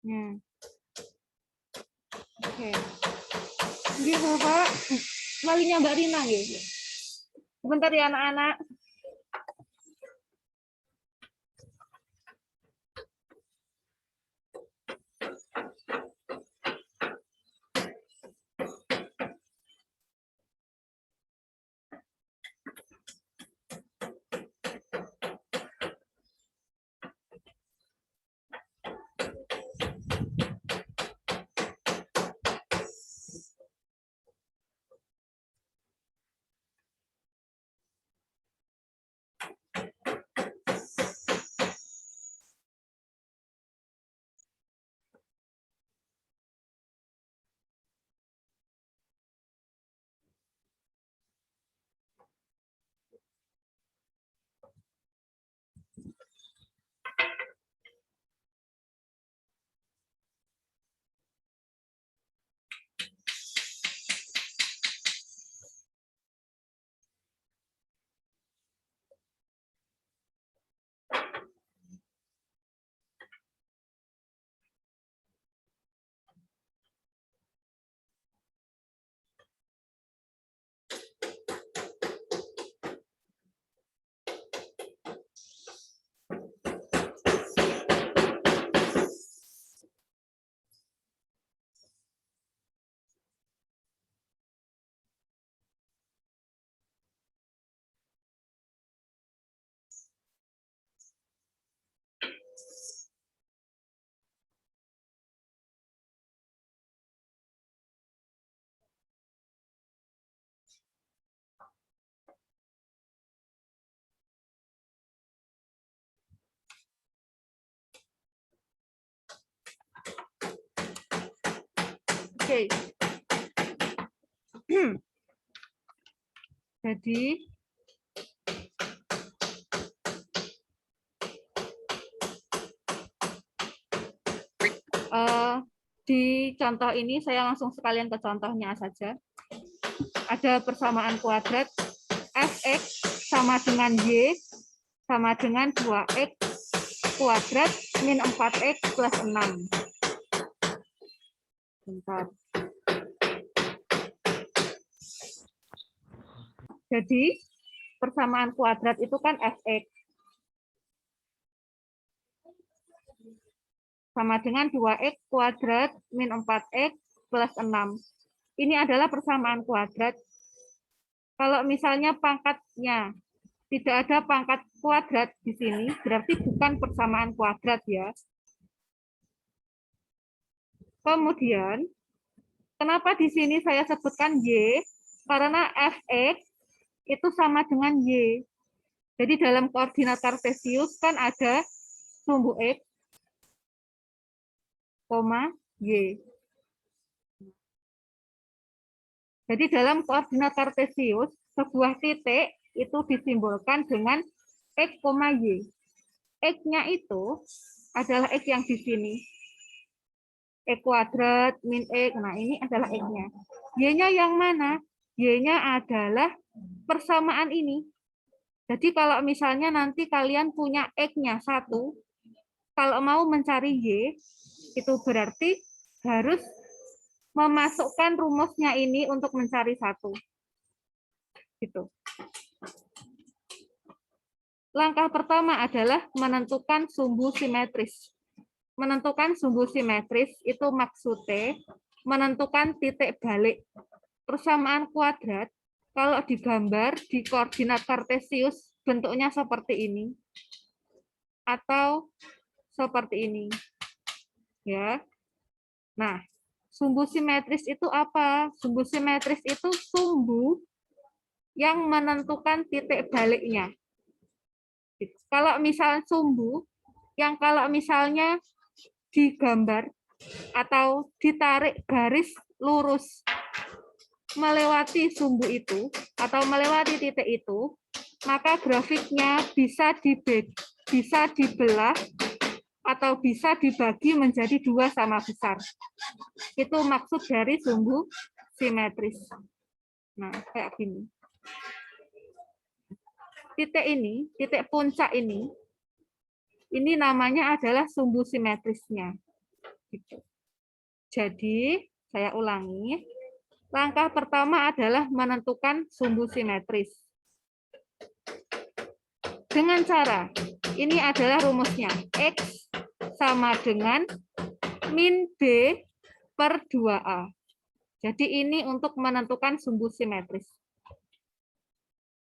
Ya. Oke. Ini Bapak, walinya Mbak Rina gitu. Sebentar ya anak-anak. Oke. Jadi di contoh ini saya langsung sekalian ke contohnya saja. Ada persamaan kuadrat fx sama dengan y sama dengan 2x kuadrat min 4x plus 6. Bentar. Jadi persamaan kuadrat itu kan fx sama dengan 2x kuadrat min 4x plus 6. Ini adalah persamaan kuadrat. Kalau misalnya pangkatnya tidak ada pangkat kuadrat di sini, berarti bukan persamaan kuadrat ya. Kemudian, kenapa di sini saya sebutkan y? Karena fx itu sama dengan y. Jadi dalam koordinat kartesius kan ada sumbu x, y. Jadi dalam koordinat kartesius, sebuah titik itu disimbolkan dengan x, y. X-nya itu adalah x yang di sini. X kuadrat min x, nah ini adalah x-nya. Y-nya yang mana? Y-nya adalah persamaan ini. Jadi kalau misalnya nanti kalian punya x-nya 1, kalau mau mencari y, itu berarti harus memasukkan rumusnya ini untuk mencari 1. Gitu. Langkah pertama adalah menentukan sumbu simetris. Menentukan sumbu simetris itu maksudnya menentukan titik balik. Persamaan kuadrat kalau digambar di koordinat kartesius bentuknya seperti ini atau seperti ini. Ya. Nah, sumbu simetris itu apa? Sumbu simetris itu sumbu yang menentukan titik baliknya. Kalau misalnya sumbu yang kalau misalnya digambar atau ditarik garis lurus melewati sumbu itu atau melewati titik itu, maka grafiknya bisa dibelah atau bisa dibagi menjadi 2 sama besar. Itu maksud dari sumbu simetris. Nah, kayak gini. Titik ini, titik puncak ini namanya adalah sumbu simetrisnya. Gitu. Jadi, saya ulangi. Langkah pertama adalah menentukan sumbu simetris. Dengan cara, ini adalah rumusnya. X sama dengan min B per 2A. Jadi ini untuk menentukan sumbu simetris.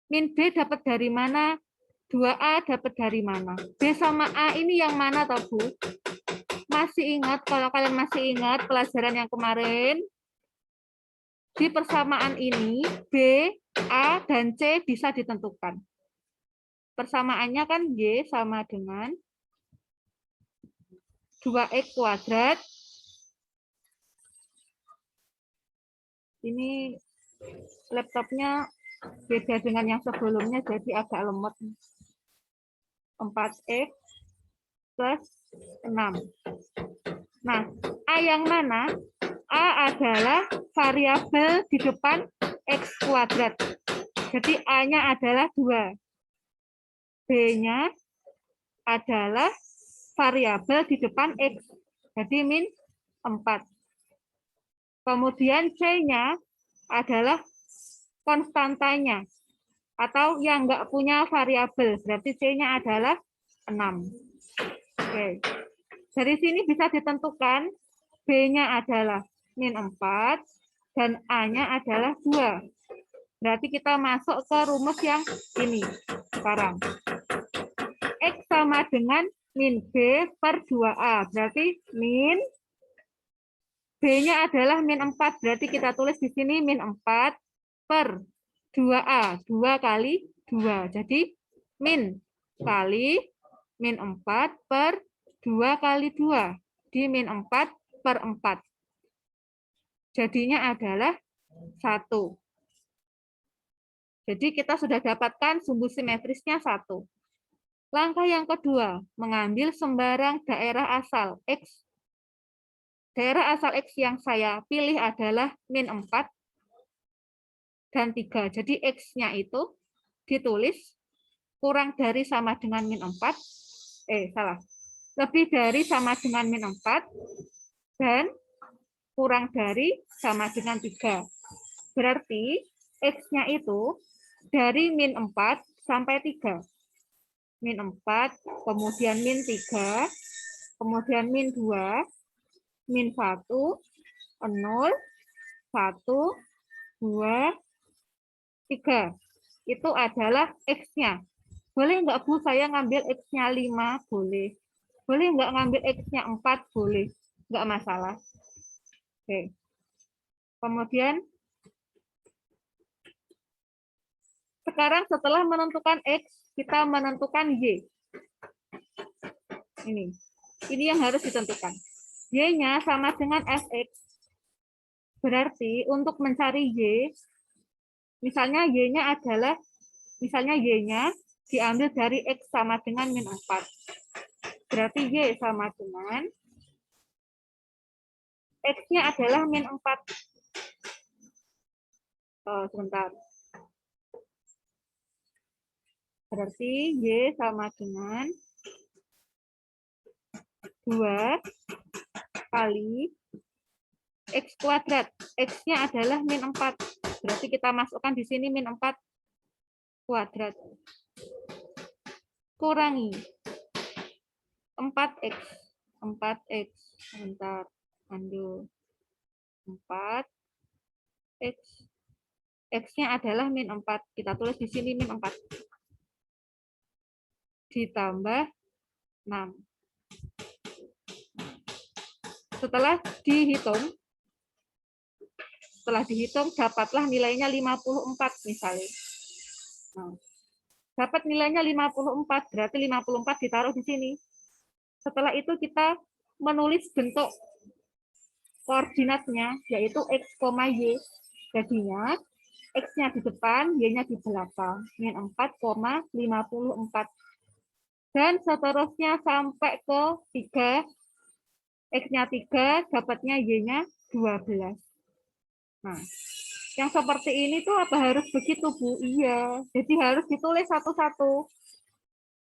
Min B dapat dari mana? 2A dapat dari mana? B sama A ini yang mana, toh, Bu? Masih ingat, kalau kalian masih ingat pelajaran yang kemarin, di persamaan ini, B, A, dan C bisa ditentukan. Persamaannya kan Y sama dengan 2X kuadrat. Ini laptopnya beda dengan yang sebelumnya, jadi agak lemot. 4X plus 6. Nah, A yang mana? A adalah variabel di depan X kuadrat. Jadi A-nya adalah 2. B-nya adalah variabel di depan X. Jadi min 4. Kemudian C-nya adalah konstantanya. Atau yang nggak punya variabel. Berarti C-nya adalah 6. Oke. Dari sini bisa ditentukan B-nya adalah min 4 dan A-nya adalah 2. Berarti kita masuk ke rumus yang ini sekarang. X sama dengan min B per 2A. Berarti min B-nya adalah min 4. Berarti kita tulis di sini min 4 per 2A. 2 kali 2. Jadi min kali min 4 per 2 kali 2. Di min 4 per 4. Jadinya adalah 1. Jadi kita sudah dapatkan sumbu simetrisnya 1. Langkah yang kedua, mengambil sembarang daerah asal X. Daerah asal X yang saya pilih adalah min 4 dan 3. Jadi X-nya itu ditulis kurang dari sama dengan min 4. Lebih dari sama dengan min 4 dan kurang dari sama dengan 3. Berarti X-nya itu dari min 4 sampai 3. Min 4, kemudian min 3, kemudian min 2, min 1, 0, 1, 2, 3. Itu adalah X-nya. Boleh nggak, Bu, saya ngambil X-nya 5? Boleh. Boleh nggak ngambil X-nya 4? Boleh. Nggak masalah. Oke. Kemudian, sekarang setelah menentukan X, kita menentukan Y. Ini yang harus ditentukan. Y-nya sama dengan Fx. Berarti untuk mencari Y, misalnya Y-nya adalah, misalnya Y-nya diambil dari X sama dengan min 4. Berarti Y sama dengan X-nya adalah min 4. Sebentar. Berarti Y sama dengan 2 kali X kuadrat. X-nya adalah min 4. Berarti kita masukkan di sini min 4 kuadrat. Kurangi 4X. 4X. Sebentar. 4X. X-nya adalah min 4. Kita tulis di sini min 4. Ditambah 6. Setelah dihitung, dapatlah nilainya 54 misalnya. Nah, dapat nilainya 54, berarti 54 ditaruh di sini. Setelah itu kita menulis bentuk koordinatnya, yaitu X, Y. Jadinya, X-nya di depan, Y-nya di belakang. Min 4,54. Dan seterusnya sampai ke 3. X-nya 3, dapatnya Y-nya 12. Nah, yang seperti ini tuh apa harus begitu, Bu? Iya. Jadi harus ditulis satu-satu.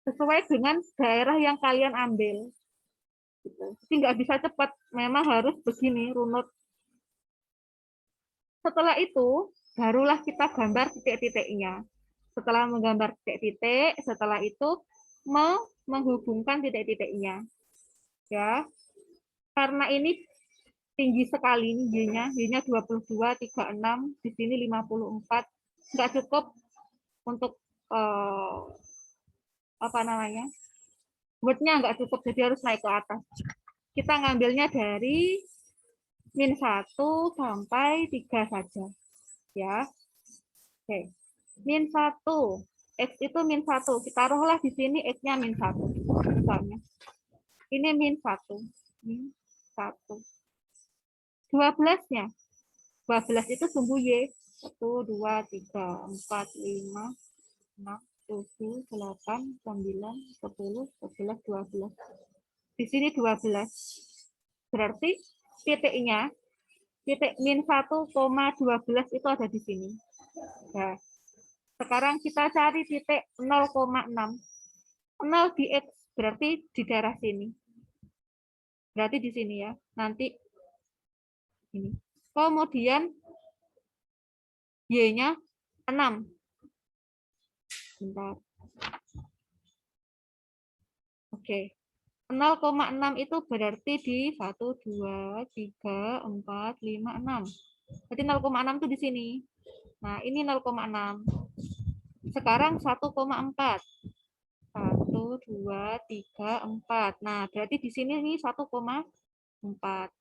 Sesuai dengan daerah yang kalian ambil. Gitu. Jadi nggak bisa cepat, memang harus begini runut. Setelah itu barulah kita gambar titik-titiknya. Setelah menggambar titik-titik, setelah itu menghubungkan titik-titiknya. Ya, karena ini tinggi sekali Y-nya, Y-nya 22, 36, di sini 54, nggak cukup untuk apa namanya, word-nya nggak cukup, jadi harus naik ke atas. Kita ngambilnya dari min 1 sampai 3 saja. Ya, oke. Min 1, X itu min 1, kita taruhlah di sini X-nya min 1, misalnya. Ini min 1, min 1. 12-nya, 12 itu sumbu Y. 1, 2, 3, 4, 5, 6, 7, 8, 9, 10, 11, 12. Di sini 12. Berarti titiknya, titik min 1,12 itu ada di sini. Nah, sekarang kita cari titik 0,6. 0 di X, berarti di daerah sini. Berarti di sini ya. Nanti ini. Kemudian Y-nya 6. Bentar. Oke. 0,6 itu berarti di 1, 2, 3, 4, 5, 6. Berarti 0,6 itu di sini. Nah, ini 0,6. Sekarang 1,4. 1, 2, 3, 4. Nah, berarti di sini ini 1,4.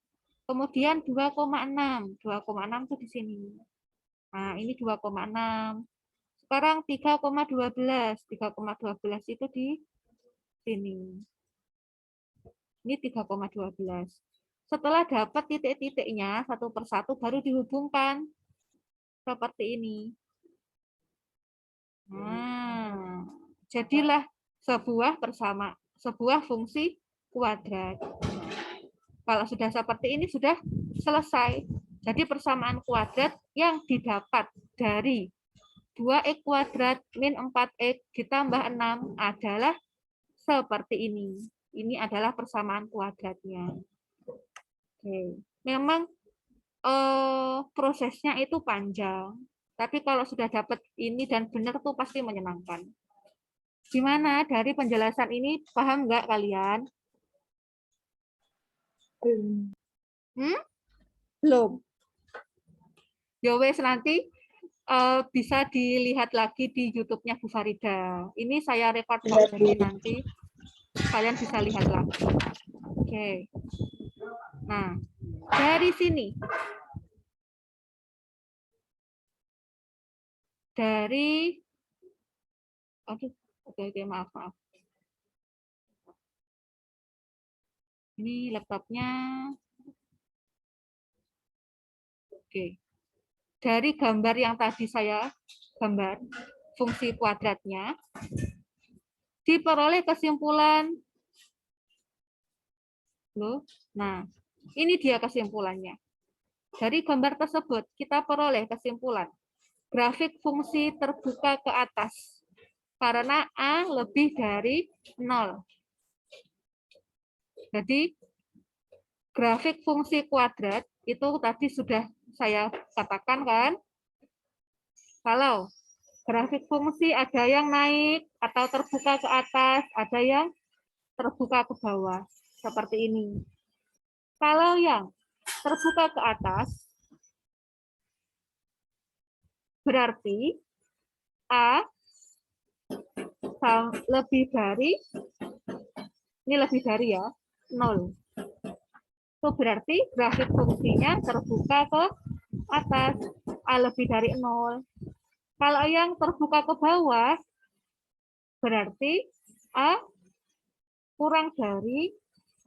Kemudian 2,6. 2,6 itu di sini. Nah, ini 2,6. Sekarang 3,12. 3,12 itu di sini. Ini 3,12. Setelah dapat titik-titiknya satu persatu baru dihubungkan seperti ini. Nah, jadilah sebuah fungsi kuadrat. Kalau sudah seperti ini sudah selesai. Jadi persamaan kuadrat yang didapat dari 2x kuadrat min 4x ditambah 6 adalah seperti ini. Ini adalah persamaan kuadratnya. Oke. Memang prosesnya itu panjang. Tapi kalau sudah dapat ini dan benar tuh pasti menyenangkan. Gimana dari penjelasan ini, paham nggak kalian? Belum. Yowes nanti bisa dilihat lagi di YouTube-nya Bu Farida. Ini saya record kok, jadi nanti kalian bisa lihat lagi. Oke. Nah, dari sini. Dari oke, maaf. Ini laptopnya. Oke. Dari gambar yang tadi saya gambar, fungsi kuadratnya, diperoleh kesimpulan. Loh, nah, ini dia kesimpulannya. Dari gambar tersebut, kita peroleh kesimpulan. Grafik fungsi terbuka ke atas. Karena A lebih dari 0. Jadi, grafik fungsi kuadrat itu tadi sudah saya katakan kan, kalau grafik fungsi ada yang naik atau terbuka ke atas, ada yang terbuka ke bawah, seperti ini. Kalau yang terbuka ke atas, berarti A lebih dari, ini lebih dari ya, 0. Itu berarti grafik fungsinya terbuka ke atas, A lebih dari 0. Kalau yang terbuka ke bawah, berarti A kurang dari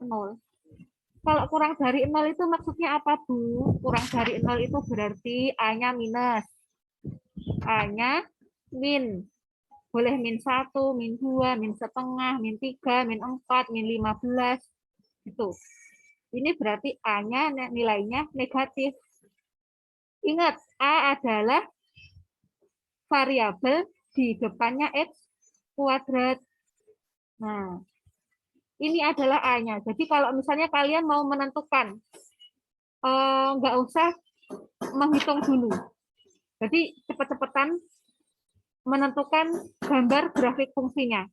0. Kalau kurang dari 0 itu maksudnya apa, Bu? Kurang dari 0 itu berarti A-nya minus. A-nya min. Boleh min 1, min 2, min setengah, min 3, min 4, min 15. Gitu. Ini berarti A-nya nilainya negatif. Ingat, A adalah variabel di depannya X kuadrat. Nah, Ini adalah A-nya. Jadi kalau misalnya kalian mau menentukan, nggak usah menghitung dulu. Jadi cepat-cepatan menentukan gambar grafik fungsinya.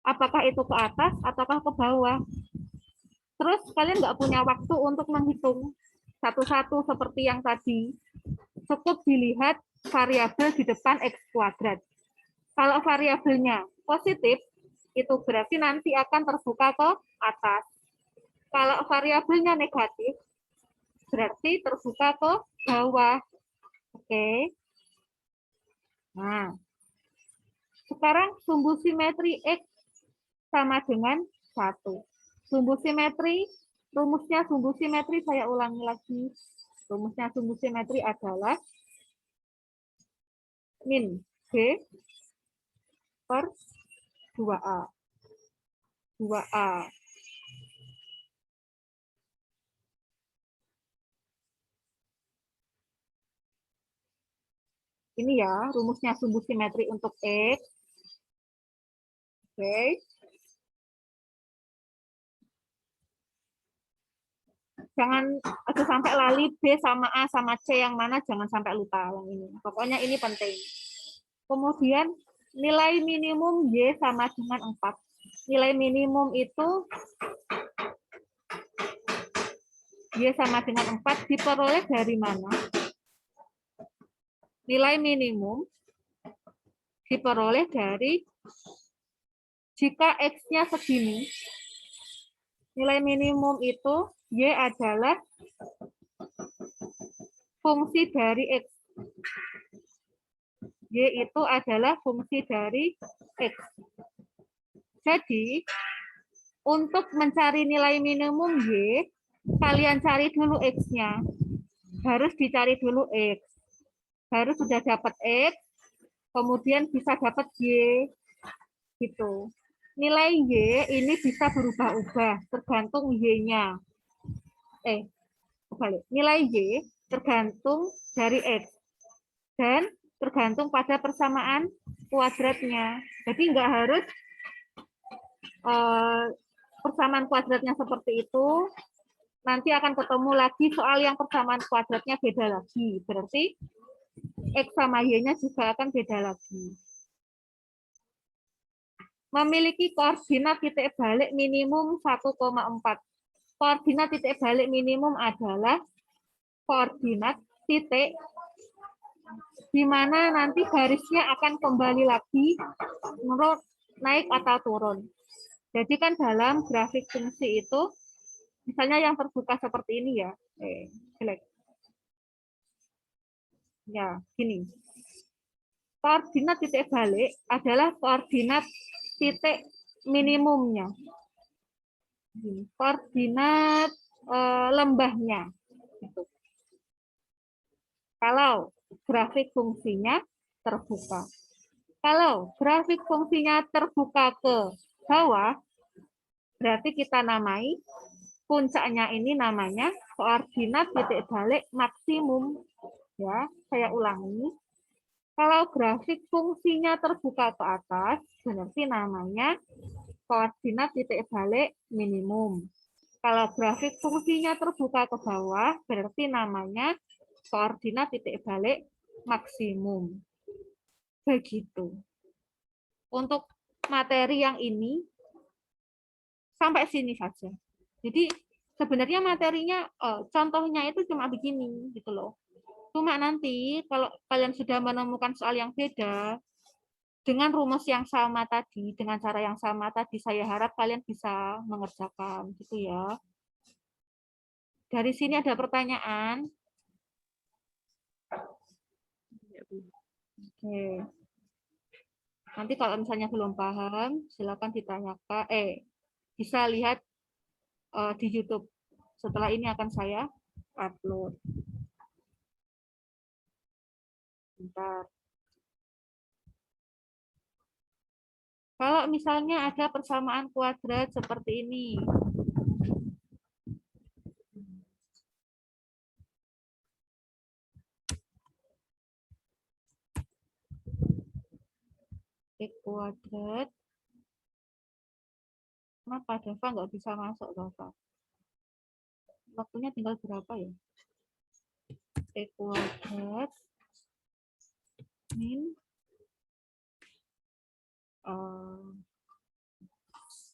Apakah itu ke atas ataukah ke bawah. Terus kalian nggak punya waktu untuk menghitung satu-satu seperti yang tadi. Cukup dilihat variabel di depan X kuadrat. Kalau variabelnya positif, itu berarti nanti akan terbuka ke atas. Kalau variabelnya negatif, berarti terbuka ke bawah. Oke. Nah, sekarang sumbu simetri X sama dengan 1. Sumbu simetri, rumusnya sumbu simetri saya ulangi lagi. Rumusnya sumbu simetri adalah min B per 2A. 2A. Ini ya, rumusnya sumbu simetri untuk X. Oke. Jangan ada sampai lali B sama A sama C yang mana, jangan sampai lupa yang ini. Pokoknya ini penting. Kemudian nilai minimum Y sama dengan 4. Nilai minimum itu Y sama dengan 4 diperoleh dari mana? Nilai minimum diperoleh dari jika X-nya segini, nilai minimum itu Y adalah fungsi dari X. Y itu adalah fungsi dari X. Jadi, untuk mencari nilai minimum Y, kalian cari dulu X-nya. Harus dicari dulu X. Harus sudah dapat X, kemudian bisa dapat Y. Gitu. Nilai Y ini bisa berubah-ubah tergantung Y-nya. Kembali. Nilai Y tergantung dari X. Dan tergantung pada persamaan kuadratnya. Jadi nggak harus persamaan kuadratnya seperti itu. Nanti akan ketemu lagi soal yang persamaan kuadratnya beda lagi. Berarti X sama Y-nya juga akan beda lagi. Memiliki koordinat titik balik minimum 1,4. Koordinat titik balik minimum adalah koordinat titik di mana nanti garisnya akan kembali lagi menurut naik atau turun. Jadi kan dalam grafik fungsi itu, misalnya yang terbuka seperti ini ya, jelek. Ya, gini. Koordinat titik balik adalah koordinat titik minimumnya. Koordinat lembahnya. Gitu. Kalau grafik fungsinya terbuka. Kalau grafik fungsinya terbuka ke bawah, berarti kita namai puncaknya ini namanya koordinat titik balik maksimum. Ya, saya ulangi. Kalau grafik fungsinya terbuka ke atas, berarti namanya koordinat titik balik minimum. Kalau grafik fungsinya terbuka ke bawah, berarti namanya koordinat titik balik maksimum. Begitu. Untuk materi yang ini, sampai sini saja. Jadi sebenarnya materinya, contohnya itu cuma begini, gitu loh. Cuma nanti kalau kalian sudah menemukan soal yang beda, dengan rumus yang sama tadi, dengan cara yang sama tadi, saya harap kalian bisa mengerjakan, gitu ya. Dari sini ada pertanyaan? Oke. Nanti kalau misalnya belum paham, silakan ditanyakan. Bisa lihat di YouTube. Setelah ini akan saya upload. Bentar. Kalau misalnya ada persamaan kuadrat seperti ini. X kuadrat Kenapa Dava nggak bisa masuk, Dava? Waktunya tinggal berapa ya? E kuadrat min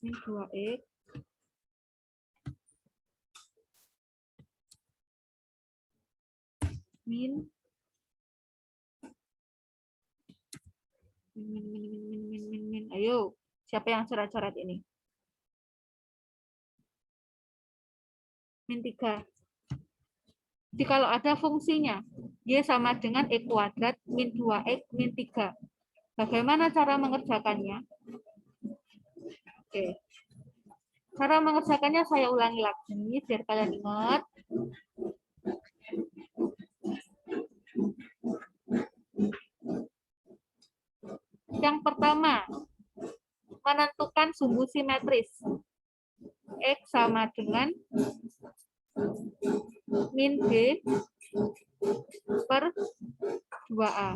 min 2x min ayo, siapa yang coret-coret ini? Min 3. Jadi kalau ada fungsinya y sama dengan e kuadrat min 2x min 3. Bagaimana cara mengerjakannya? Oke. Cara mengerjakannya saya ulangi lagi biar kalian ingat. Yang pertama, menentukan sumbu simetris. X sama dengan min B per 2A.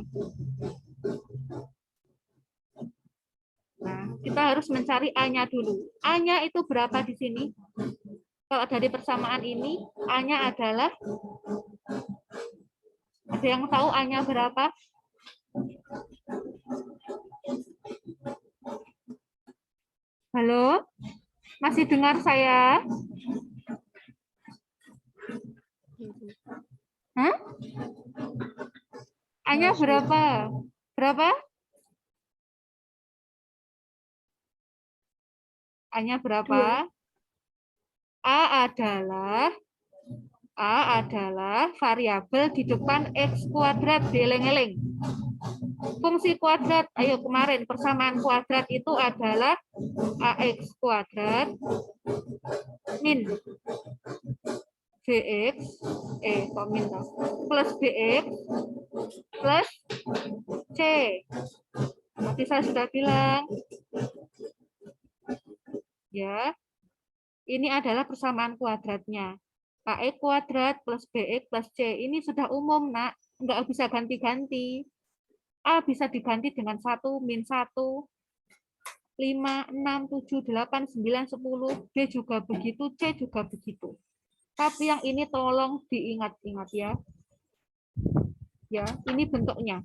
Nah, kita harus mencari A-nya dulu. A-nya itu berapa di sini? Kalau dari persamaan ini, A-nya adalah, ada yang tahu A-nya berapa? Halo? Masih dengar saya? Hah? A-nya berapa? Berapa? A-nya berapa? A adalah variabel di depan X kuadrat, dieling-eling. Fungsi kuadrat, ayo kemarin persamaan kuadrat itu adalah AX kuadrat min BX, plus BX plus C. Tadi saya sudah bilang, ya, ini adalah persamaan kuadratnya. AX kuadrat plus BX plus C. Ini sudah umum, nak. Nggak bisa ganti-ganti. A bisa diganti dengan 1, min 1, 5, 6, 7, 8, 9, 10. B juga begitu, C juga begitu. Tapi yang ini tolong diingat-ingat ya. Ya, ini bentuknya.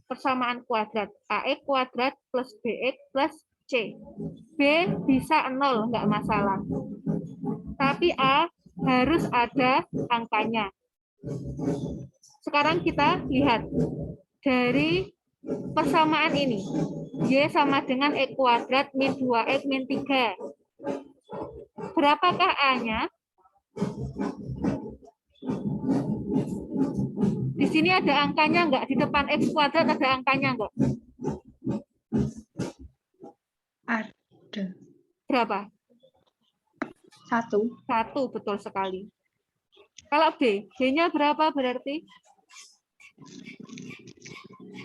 Persamaan kuadrat. AX kuadrat plus BX plus C. B bisa 0, nggak masalah. Tapi A harus ada angkanya. Sekarang kita lihat dari persamaan ini. Y sama dengan X kuadrat min 2X min 3. Berapakah A-nya? Di sini ada angkanya enggak? Di depan X kuadrat ada angkanya enggak? Ada. Berapa? 1. 1, betul sekali. Kalau B, B-nya berapa berarti?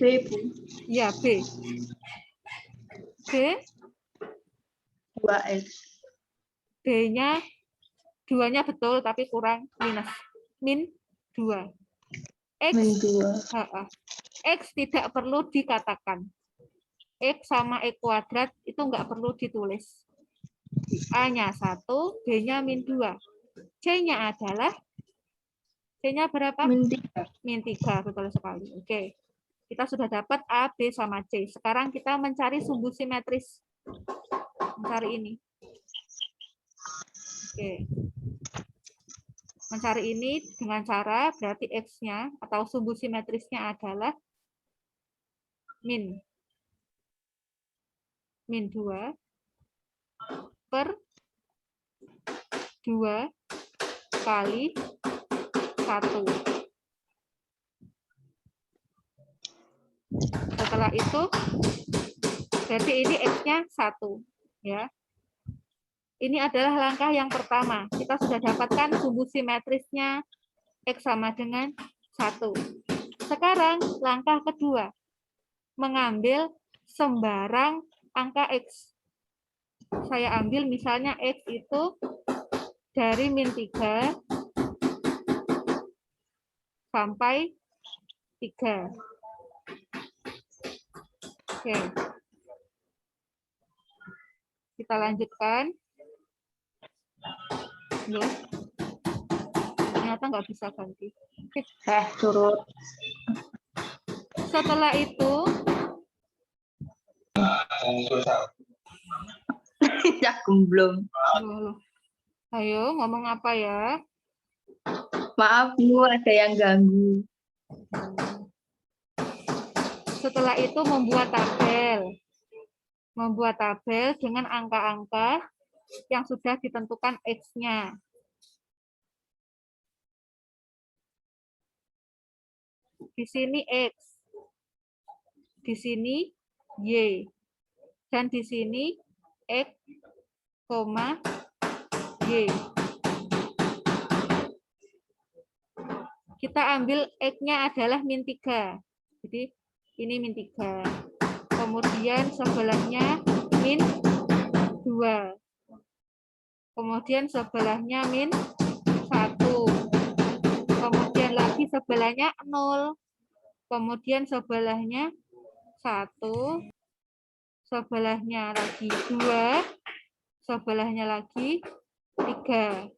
B, Bu. Ya, B. B? 2X. B-nya 2-nya betul, tapi kurang minus. Min 2. X, Min 2. X tidak perlu dikatakan. X sama X kuadrat itu nggak perlu ditulis. A-nya 1, B-nya min 2. C-nya adalah, C-nya berapa? Min 3. Min 3, betul sekali. Oke. Kita sudah dapat A, B, sama C. Sekarang kita mencari sumbu simetris. Mencari ini. Oke. Mencari ini dengan cara, berarti X-nya atau sumbu simetrisnya adalah min 2 per 2 kali 1. Setelah itu, berarti ini X-nya 1. Ya. Ini adalah langkah yang pertama. Kita sudah dapatkan sumbu simetrisnya X sama dengan 1. Sekarang langkah kedua. Mengambil sembarang angka X. Saya ambil misalnya X itu dari min 3 sampai 3. Oke. Kita lanjutkan. Loh, ternyata nggak bisa ganti. Oke. Turut. Setelah itu, Ya, belum. loh, ayo ngomong apa ya? Maaf, Bu, ada yang ganggu. Setelah itu membuat tabel. Membuat tabel dengan angka-angka yang sudah ditentukan X-nya. Di sini X, di sini Y, dan di sini X, Y. Kita ambil X-nya adalah min 3. Jadi ini min 3. Kemudian sebelahnya min 2. Kemudian sebelahnya min 1. Kemudian lagi sebelahnya 0. Kemudian sebelahnya 1. Sebelahnya lagi 2. Sebelahnya lagi 3.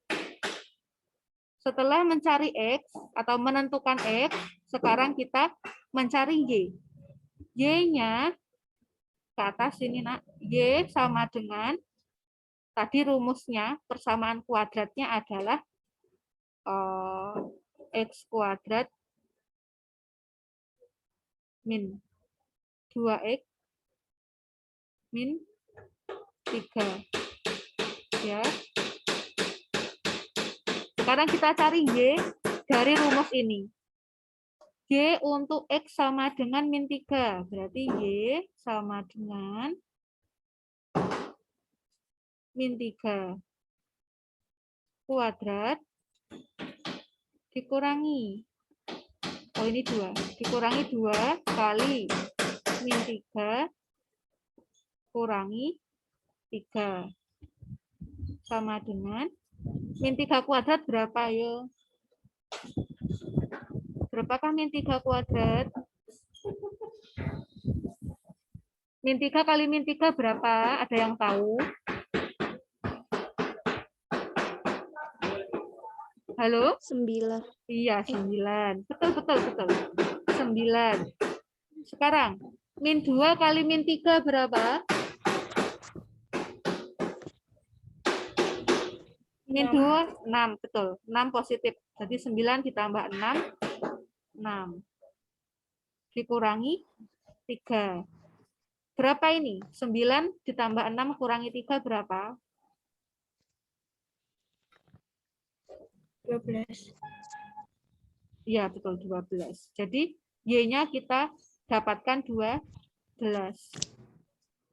Setelah mencari X atau menentukan X, sekarang kita mencari Y. Y-nya ke atas sini, Nak. Y sama dengan, tadi rumusnya, persamaan kuadratnya adalah X kuadrat min 2X min 3. Ya. Sekarang kita cari Y dari rumus ini. Y untuk X sama dengan min 3. Berarti Y sama dengan min 3 kuadrat dikurangi. Oh, ini 2. Dikurangi 2 kali min 3 kurangi 3. Sama dengan min 3 kuadrat berapa, yo? Berapakah min 3 kuadrat? Min 3 kali min 3 berapa? Ada yang tahu? Halo? 9. Iya, 9. Betul. 9. Sekarang, min 2 kali min 3 berapa? Min 2, 6. Betul. 6 positif. Jadi 9 ditambah 6, 6. Dikurangi 3. Berapa ini? 9 ditambah 6 kurangi 3 berapa? 12. Iya, betul, 12. Jadi, Y-nya kita dapatkan 12.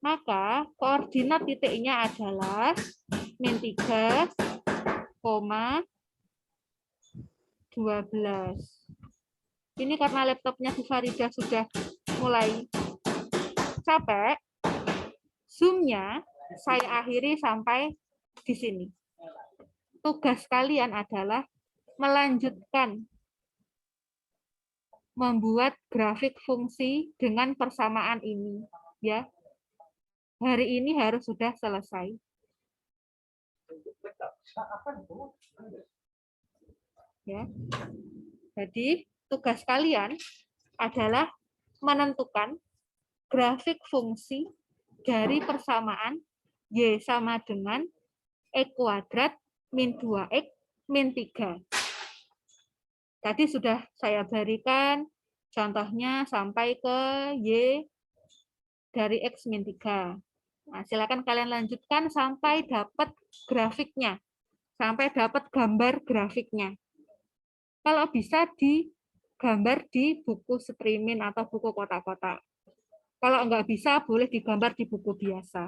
Maka, koordinat titiknya adalah min 3, 12. Ini karena laptopnya Bu Farida sudah mulai capek, Zoom-nya saya akhiri sampai di sini. Tugas kalian adalah melanjutkan membuat grafik fungsi dengan persamaan ini, ya. Hari ini harus sudah selesai. Ya. Jadi, tugas kalian adalah menentukan grafik fungsi dari persamaan Y sama dengan X kuadrat min 2X min 3. Tadi sudah saya berikan contohnya sampai ke Y dari X min 3. Nah, silakan kalian lanjutkan sampai dapat grafiknya, sampai dapat gambar grafiknya. Kalau bisa digambar di buku streaming atau buku kotak-kotak. Kalau nggak bisa, boleh digambar di buku biasa.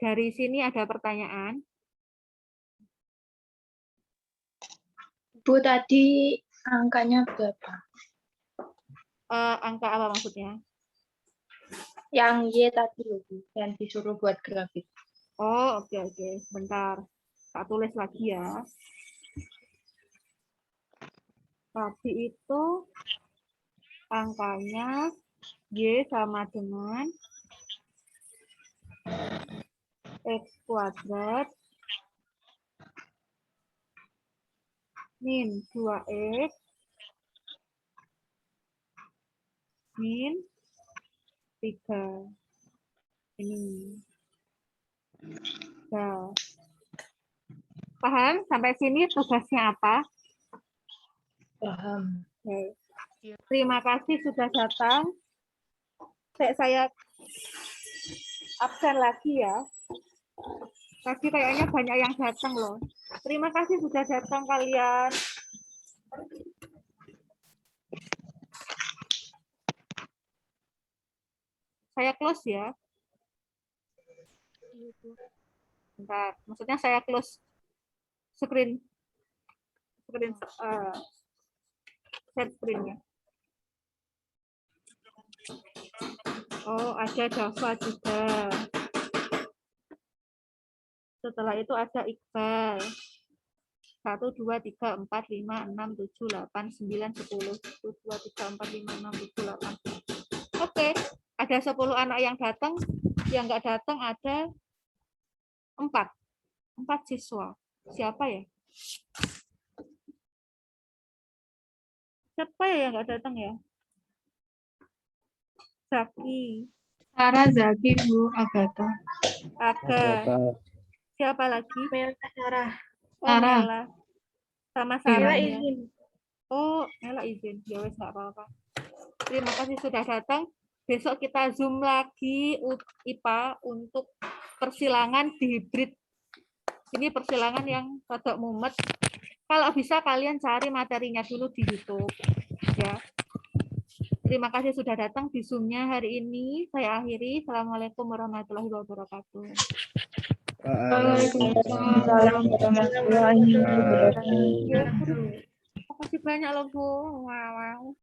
Dari sini ada pertanyaan. Bu, tadi angkanya berapa? Angka apa maksudnya? Yang Y tadi loh, Bu, yang disuruh buat grafik. Oh, oke. Sebentar. Tak tulis lagi ya. Tadi itu angkanya Y sama dengan X kuadrat min 2X min 3. Ini. Nah. Paham? Sampai sini tugasnya apa? Paham. Oke. Terima kasih sudah datang. Saya absen lagi ya. Tadi kayaknya banyak yang datang loh. Terima kasih sudah datang kalian. Saya close ya. Bentar, maksudnya saya close screen share screen-nya. Oh, ada Java juga. Setelah itu ada Iqbal. 1, 2, 3, 4, 5, 6, 7, 8, 9, 10. 1, 2, 3, 4, 5, 6, 7, 8. Oke, ada 10 anak yang datang. Yang nggak datang ada 4 siswa. Siapa ya? Siapa ya yang nggak datang ya? Zaki. Sarah, Zaki, Bu, Agatha. Aga. Siapa lagi? Sarah. Oh, Sarah. Mela. Sama Mela Sarah. Ya. izin. Oh, Mela izin. Ya wes nggak apa-apa. Terima kasih sudah datang. Besok kita Zoom lagi IPA untuk persilangan di hibrid. Ini persilangan yang rodok mumet. Kalau bisa kalian cari materinya dulu di YouTube. Ya. Terima kasih sudah datang di Zoom-nya hari ini. Saya akhiri. Assalamualaikum warahmatullahi wabarakatuh. Waalaikumsalam warahmatullahi wabarakatuh. Ya, terima kasih banyak loh Bu. Wow.